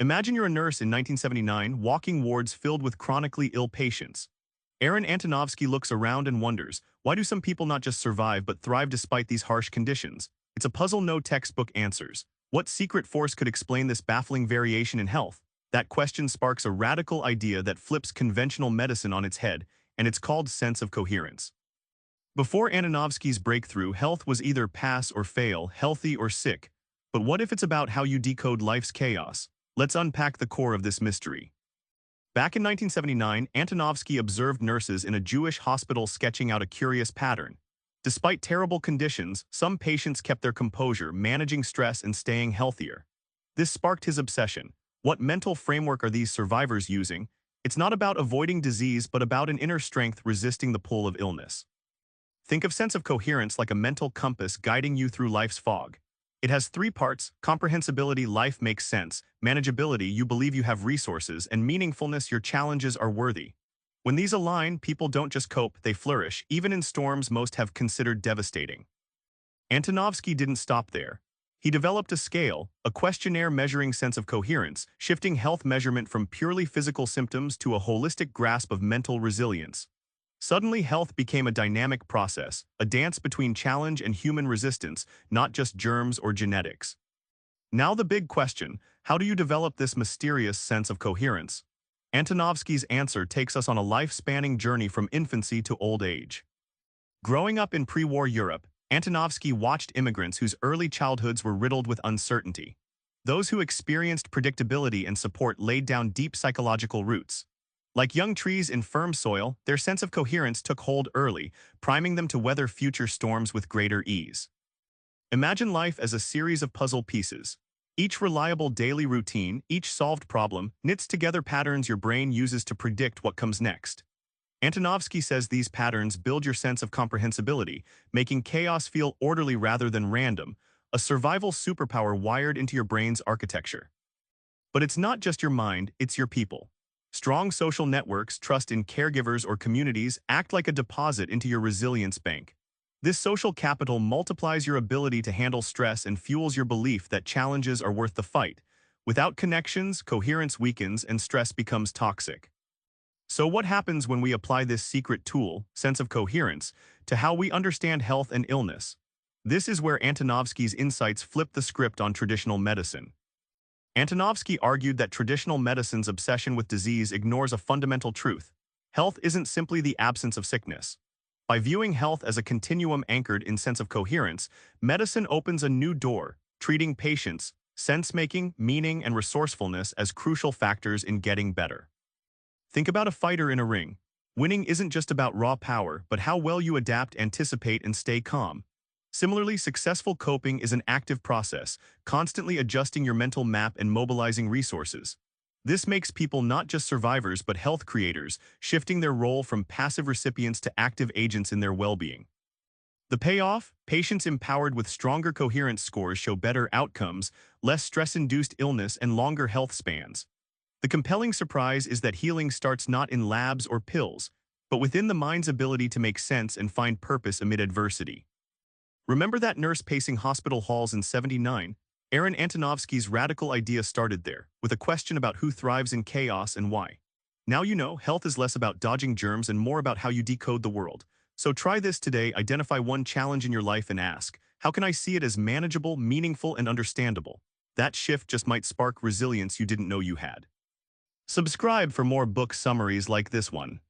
Imagine you're a nurse in 1979 walking wards filled with chronically ill patients. Aaron Antonovsky looks around and wonders, why do some people not just survive but thrive despite these harsh conditions? It's a puzzle no textbook answers. What secret force could explain this baffling variation in health? That question sparks a radical idea that flips conventional medicine on its head, and it's called sense of coherence. Before Antonovsky's breakthrough, health was either pass or fail, healthy or sick. But what if it's about how you decode life's chaos? Let's unpack the core of this mystery. Back in 1979, Antonovsky observed nurses in a Jewish hospital sketching out a curious pattern. Despite terrible conditions, some patients kept their composure, managing stress and staying healthier. This sparked his obsession. What mental framework are these survivors using? It's not about avoiding disease, but about an inner strength resisting the pull of illness. Think of sense of coherence like a mental compass guiding you through life's fog. It has three parts: comprehensibility, life makes sense; manageability, you believe you have resources; and meaningfulness, your challenges are worthy. When these align, people don't just cope, they flourish, even in storms most have considered devastating. Antonovsky didn't stop there. He developed a scale, a questionnaire measuring sense of coherence, shifting health measurement from purely physical symptoms to a holistic grasp of mental resilience. Suddenly, health became a dynamic process, a dance between challenge and human resistance, not just germs or genetics. Now the big question: how do you develop this mysterious sense of coherence? Antonovsky's answer takes us on a life-spanning journey from infancy to old age. Growing up in pre-war Europe, Antonovsky watched immigrants whose early childhoods were riddled with uncertainty. Those who experienced predictability and support laid down deep psychological roots. Like young trees in firm soil, their sense of coherence took hold early, priming them to weather future storms with greater ease. Imagine life as a series of puzzle pieces. Each reliable daily routine, each solved problem, knits together patterns your brain uses to predict what comes next. Antonovsky says these patterns build your sense of comprehensibility, making chaos feel orderly rather than random, a survival superpower wired into your brain's architecture. But it's not just your mind, it's your people. Strong social networks, trust in caregivers or communities, act like a deposit into your resilience bank. This social capital multiplies your ability to handle stress and fuels your belief that challenges are worth the fight. Without connections, coherence weakens and stress becomes toxic. So what happens when we apply this secret tool, sense of coherence, to how we understand health and illness? This is where Antonovsky's insights flip the script on traditional medicine. Antonovsky argued that traditional medicine's obsession with disease ignores a fundamental truth. Health isn't simply the absence of sickness. By viewing health as a continuum anchored in sense of coherence, medicine opens a new door, treating patients, sense-making, meaning, and resourcefulness as crucial factors in getting better. Think about a fighter in a ring. Winning isn't just about raw power, but how well you adapt, anticipate, and stay calm. Similarly, successful coping is an active process, constantly adjusting your mental map and mobilizing resources. This makes people not just survivors but health creators, shifting their role from passive recipients to active agents in their well-being. The payoff? Patients empowered with stronger coherence scores show better outcomes, less stress-induced illness, and longer health spans. The compelling surprise is that healing starts not in labs or pills, but within the mind's ability to make sense and find purpose amid adversity. Remember that nurse pacing hospital halls in '79? Aaron Antonovsky's radical idea started there, with a question about who thrives in chaos and why. Now you know, health is less about dodging germs and more about how you decode the world. So try this today: identify one challenge in your life and ask, how can I see it as manageable, meaningful, and understandable? That shift just might spark resilience you didn't know you had. Subscribe for more book summaries like this one.